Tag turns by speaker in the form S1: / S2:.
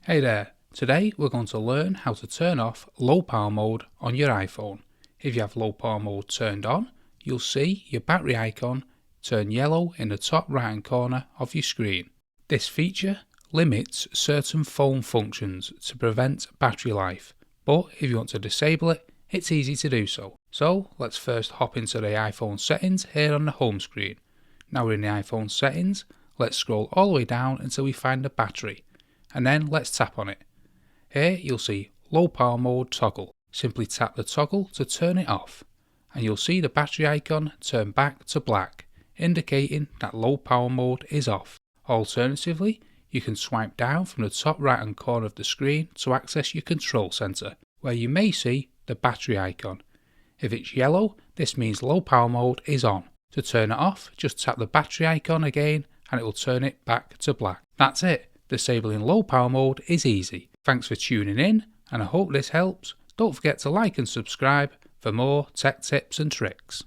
S1: Hey there, today we're going to learn how to turn off low power mode on your iPhone. If you have low power mode turned on, you'll see your battery icon turn yellow in the top right hand corner of your screen. This feature limits certain phone functions to prevent battery life, but if you want to disable it, it's easy to do so. So let's first hop into the iPhone settings here on the home screen. Now we're in the iPhone settings, let's scroll all the way down until we find the battery. And then let's tap on it. Here you'll see low power mode toggle. Simply tap the toggle to turn it off and you'll see the battery icon turn back to black, indicating that low power mode is off. Alternatively, you can swipe down from the top right hand corner of the screen to access your control center, where you may see the battery icon. If it's yellow, this means low power mode is on. To turn it off, just tap the battery icon again and it will turn it back to black. That's it. Disabling low power mode is easy. Thanks for tuning in and I hope this helps. Don't forget to like and subscribe for more tech tips and tricks.